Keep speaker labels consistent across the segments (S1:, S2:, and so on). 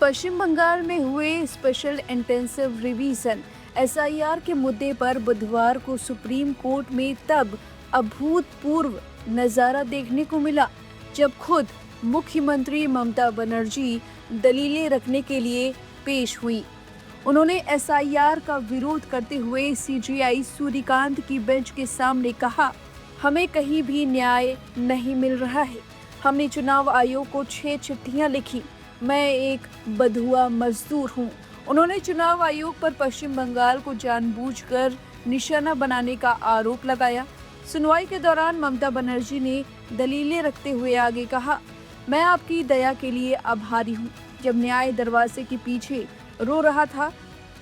S1: पश्चिम बंगाल में हुए special intensive revision SIR के मुद्दे पर बुधवार को सुप्रीम कोर्ट में तब अभूतपूर्व नजारा देखने को मिला जब खुद मुख्यमंत्री ममता बनर्जी दलीलें रखने के लिए पेश हुई। उन्होंने एसआईआर का विरोध करते हुए सीजेआई सूर्यकांत की बेंच के सामने कहा, हमें कहीं भी न्याय नहीं मिल रहा है। हमने चुनाव आयोग को 6 चिट्ठियां लिखी। मैं एक बंधुआ मजदूर हूं। उन्होंने चुनाव आयोग पर पश्चिम बंगाल को जानबूझकर निशाना बनाने का आरोप लगाया। सुनवाई के दौरान ममता बनर्जी ने दलीलें रखते हुए आगे कहा, मैं आपकी दया के लिए आभारी हूं। जब न्याय दरवाजे के पीछे रो रहा था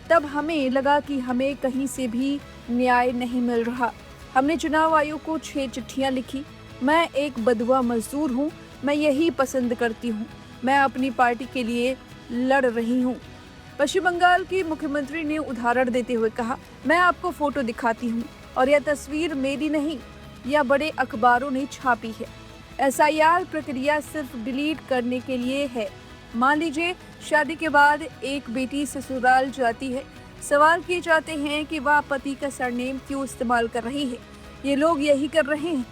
S1: तब हमें लगा कि हमें कहीं से भी न्याय नहीं मिल रहा। हमने चुनाव आयोग को 6 चिट्ठियां लिखी। मैं एक बंधुआ मजदूर हूं। मैं यही पसंद करती हूं। मैं अपनी पार्टी के लिए लड़ रही हूं। पश्चिम बंगाल की मुख्यमंत्री ने उदाहरण देते हुए कहा, मैं आपको फोटो दिखाती हूं और यह तस्वीर मेरी नहीं, यह बड़े अखबारों ने छापी है। एसआईआर प्रक्रिया सिर्फ डिलीट करने के लिए है। मान लीजिए शादी के बाद एक बेटी ससुराल जाती है। सवाल किए जाते हैं कि वह पति का सरनेम क्यों इस्तेमाल कर रही है। ये लोग यही कर रहे हैं।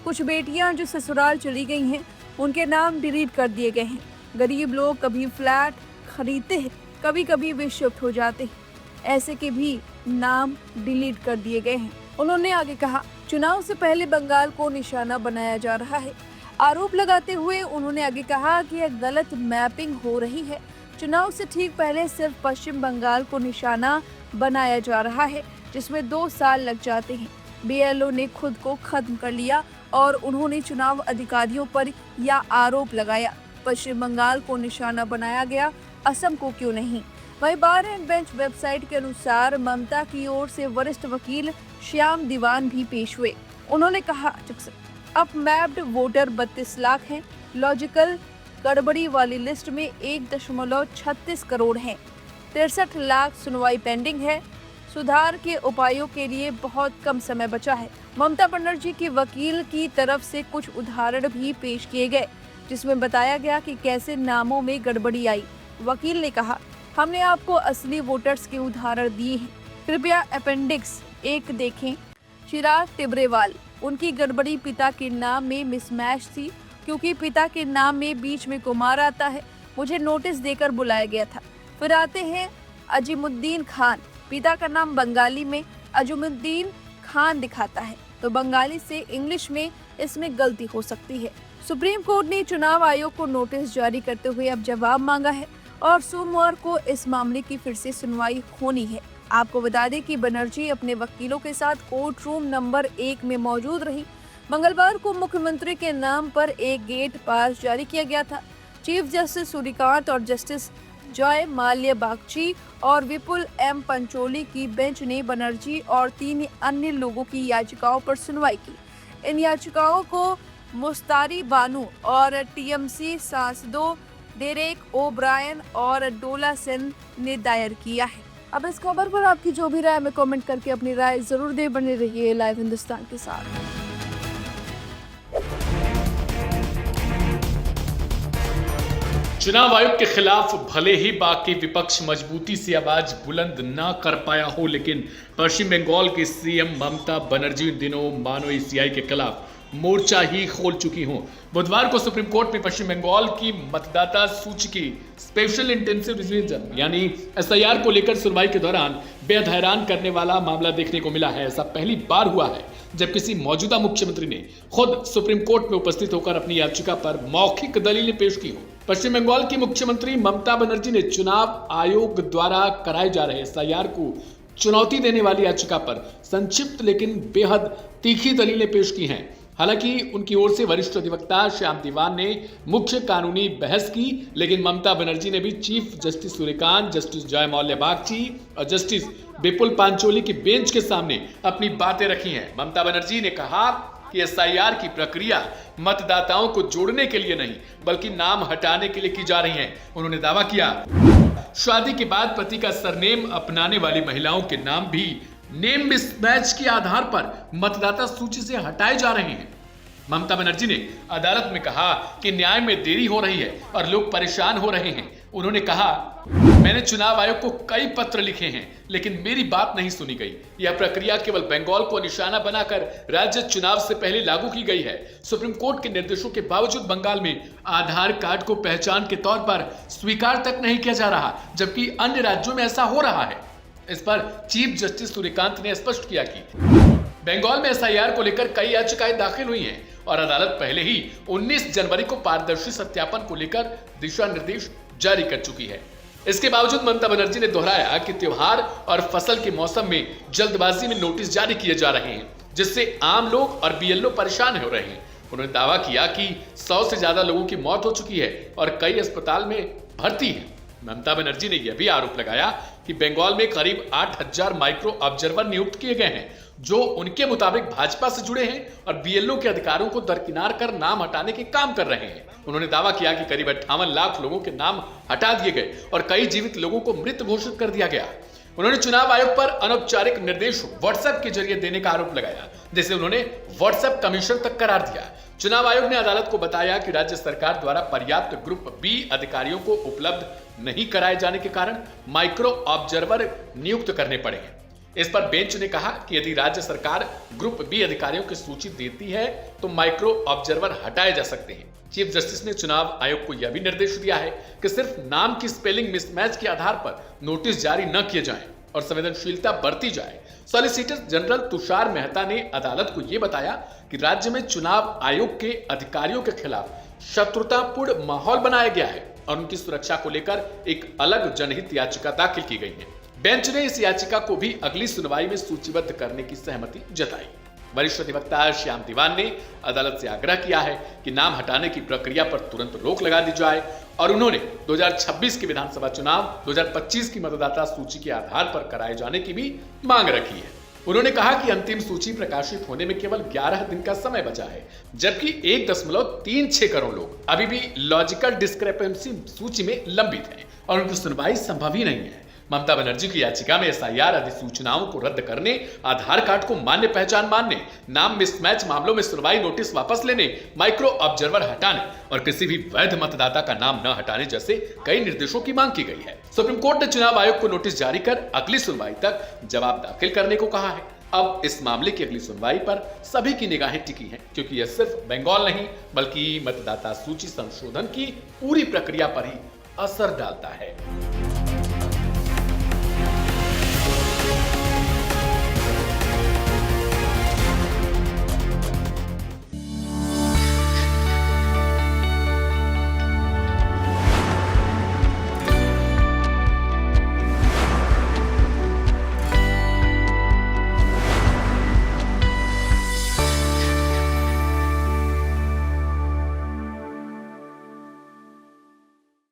S1: कुछ बेटियां जो ससुराल चली गई हैं उनके नाम डिलीट कर दिए गए हैं। गरीब लोग कभी फ्लैट खरीदते हैं, कभी कभी वे शिफ्ट हो जाते हैं। ऐसे के भी नाम डिलीट कर दिए गए हैं। उन्होंने आगे कहा, चुनाव से पहले बंगाल को निशाना बनाया जा रहा है। आरोप लगाते हुए उन्होंने आगे कहा कि यह गलत मैपिंग हो रही है। चुनाव से ठीक पहले सिर्फ पश्चिम बंगाल को निशाना बनाया जा रहा है, जिसमें 2 साल लग जाते हैं। बीएलओ ने खुद को खत्म कर लिया और उन्होंने चुनाव अधिकारियों पर यह आरोप लगाया, पश्चिम बंगाल को निशाना बनाया गया, असम को क्यों नहीं। वहीं बार एंड बेंच वेबसाइट के अनुसार ममता की ओर से वरिष्ठ वकील श्याम दीवान भी पेश हुए। उन्होंने कहा, अब मैप्ड वोटर 32 लाख हैं। लॉजिकल गड़बड़ी वाली लिस्ट में 1.36 करोड़ हैं। 63 लाख सुनवाई पेंडिंग है। सुधार के उपायों के लिए बहुत कम समय बचा है। ममता बनर्जी के वकील की तरफ से कुछ उदाहरण भी पेश किए गए, जिसमें बताया गया कि कैसे नामों में गड़बड़ी आई। वकील ने कहा, हमने आपको असली वोटर्स के उदाहरण दिए हैं, कृपया अपेंडिक्स 1 देखें। चिराग तिब्रेवाल, उनकी गड़बड़ी पिता के नाम में मिसमैच थी, क्योंकि पिता के नाम में बीच में कुमार आता है। मुझे नोटिस देकर बुलाया गया था। फिर आते हैं अजीमुद्दीन खान, पिता का नाम बंगाली में अजीमुद्दीन खान दिखाता है, तो बंगाली से इंग्लिश में इसमें गलती हो सकती है। सुप्रीम कोर्ट ने चुनाव आयोग को नोटिस जारी करते हुए अब जवाब मांगा है और सोमवार को इस मामले की फिर से सुनवाई होनी है। आपको बता दें कि बनर्जी अपने वकीलों के साथ कोर्ट रूम नंबर 1 में मौजूद रही। मंगलवार को मुख्यमंत्री के नाम पर एक गेट पास जारी किया गया था। चीफ जस्टिस सूर्यकांत और जस्टिस जॉय माल्या बागची और विपुल एम पंचोली की बेंच ने बनर्जी और 3 अन्य लोगों की याचिकाओं पर सुनवाई की। इन याचिकाओं को मुस्तारी बानू और टीएमसी सांसदों डेरेक ओब्रायन और डोला सेन ने दायर किया है। अब इस खबर पर आपकी जो भी राय है, हमें कमेंट करके अपनी राय जरूर दे। बने रहिए लाइव हिंदुस्तान के साथ।
S2: चुनाव आयोग के खिलाफ भले ही बाकी विपक्ष मजबूती से आवाज बुलंद ना कर पाया हो, लेकिन पश्चिम बंगाल की सीएम ममता बनर्जी इन दिनों मानो ईसीआई के खिलाफ मोर्चा ही खोल चुकी हूं। बुधवार को सुप्रीम कोर्ट में पश्चिम बंगाल की मतदाता सूची की स्पेशल इंटेंसिव रिवीजन यानी एसआईआर को लेकर सुनवाई के दौरान बेहद हैरान करने वाला मामला देखने को मिला है। ऐसा पहली बार हुआ है जब किसी मौजूदा मुख्यमंत्री ने खुद सुप्रीम कोर्ट में उपस्थित होकर अपनी याचिका पर मौखिक दलीलें पेश की हो। पश्चिम बंगाल की मुख्यमंत्री ममता बनर्जी ने चुनाव आयोग द्वारा कराए जा रहे एसआईआर को चुनौती देने वाली याचिका पर संक्षिप्त लेकिन बेहद तीखी दलीलें पेश की हैं। हालांकि उनकी ओर से वरिष्ठ अधिवक्ता श्याम दीवान ने मुख्य कानूनी बहस की, लेकिन ममता बनर्जी ने भी chief justice Suryakant, justice Joy Mallya Bagchi और जस्टिस विपुल पांचोली की बेंच के सामने अपनी बातें रखी हैं। ममता बनर्जी ने कहा कि एसआईआर की प्रक्रिया मतदाताओं को जोड़ने के लिए नहीं बल्कि नाम हटाने के लिए की जा रही है। उन्होंने दावा किया, शादी के बाद पति का सरनेम अपनाने वाली महिलाओं के नाम भी नेम मिसमैच के आधार पर मतदाता सूची से हटाए जा रहे हैं। ममता बनर्जी ने अदालत में कहा कि न्याय में देरी हो रही है और लोग परेशान हो रहे हैं। उन्होंने कहा, मैंने चुनाव आयोग को कई पत्र लिखे हैं, लेकिन मेरी बात नहीं सुनी गई। यह प्रक्रिया केवल बंगाल को निशाना बनाकर राज्य चुनाव से पहले लागू की गई है। सुप्रीम कोर्ट के निर्देशों के बावजूद बंगाल में आधार कार्ड को पहचान के तौर पर स्वीकार तक नहीं किया जा रहा, जबकि अन्य राज्यों में ऐसा हो रहा है। इस पर चीफ जस्टिस सूर्यकांत ने स्पष्ट किया कि बंगाल में एसआईआर को लेकर कई याचिकाएं दाखिल हुई हैं और अदालत पहले ही 19 जनवरी को पारदर्शी सत्यापन को लेकर दिशा निर्देश जारी कर चुकी है। इसके बावजूद ममता बनर्जी ने दोहराया कि त्योहार और फसल के मौसम में जल्दबाजी में नोटिस जारी किए जा रहे हैं, जिससे आम लोग और बीएलओ परेशान हो रहे हैं। उन्होंने दावा किया कि 100 से ज्यादा लोगों की मौत हो चुकी है और कई अस्पताल में भर्ती है। ममता बनर्जी ने यह भी आरोप लगाया कि बंगाल में करीब 8000 माइक्रो ऑब्जर्वर नियुक्त किए गए हैं, जो उनके मुताबिक भाजपा से जुड़े हैं और बीएलओ के अधिकारों को दरकिनार कर नाम हटाने के काम कर रहे हैं। उन्होंने दावा किया कि करीब 58 लाख लोगों के नाम हटा दिए गए और कई जीवित लोगों को मृत घोषित कर दिया गया। उन्होंने चुनाव आयोग पर अनौपचारिक निर्देश व्हाट्सएप के जरिए देने का आरोप लगाया, जिसे उन्होंने व्हाट्सएप कमीशन तक करार दिया। चुनाव आयोग ने अदालत को बताया कि राज्य सरकार द्वारा पर्याप्त ग्रुप बी अधिकारियों को उपलब्ध नहीं कराए जाने के कारण माइक्रो ऑब्जर्वर नियुक्त करने पड़े हैं। इस पर बेंच ने कहा कि यदि राज्य सरकार ग्रुप बी अधिकारियों की सूची देती है तो माइक्रो ऑब्जर्वर हटाए जा सकते हैं। चीफ जस्टिस ने चुनाव आयोग को यह भी निर्देश दिया है कि सिर्फ नाम की स्पेलिंग मिसमैच के आधार पर नोटिस जारी न किए जाएं और संवेदनशीलता बरती जाए। सॉलिसिटर जनरल तुषार मेहता ने अदालत को यह बताया कि राज्य में चुनाव आयोग के अधिकारियों के खिलाफ शत्रुतापूर्ण माहौल बनाया गया है और उनकी सुरक्षा को लेकर एक अलग जनहित याचिका दाखिल की गई है। बेंच ने इस याचिका को भी अगली सुनवाई में सूचीबद्ध करने की सहमति जताई। वरिष्ठ अधिवक्ता श्याम दीवान ने अदालत से आग्रह किया है कि नाम हटाने की प्रक्रिया पर तुरंत रोक लगा दी जाए और उन्होंने 2026 के विधानसभा चुनाव 2025 की मतदाता सूची के आधार पर कराए जाने की भी मांग रखी है। उन्होंने कहा कि अंतिम सूची प्रकाशित होने में केवल 11 दिन का समय बचा है, जबकि 1.36 करोड़ लोग अभी भी लॉजिकल डिस्क्रिपेंसी सूची में लंबित हैं और उनकी सुनवाई संभव ही नहीं है। ममता बनर्जी की याचिका में एसआईआर अधिसूचनाओं को रद्द करने, आधार कार्ड को मान्य पहचान मानने, नाम मिसमैच मामलों में सुनवाई नोटिस वापस लेने, माइक्रो ऑब्जर्वर हटाने और किसी भी वैध मतदाता का नाम न हटाने जैसे कई निर्देशों की मांग की गई है। सुप्रीम कोर्ट ने चुनाव आयोग को नोटिस जारी कर अगली सुनवाई तक जवाब दाखिल करने को कहा है। अब इस मामले की अगली सुनवाई पर सभी की निगाहें टिकी हैं, क्योंकि यह सिर्फ बंगाल नहीं बल्कि मतदाता सूची संशोधन की पूरी प्रक्रिया पर ही असर डालता है।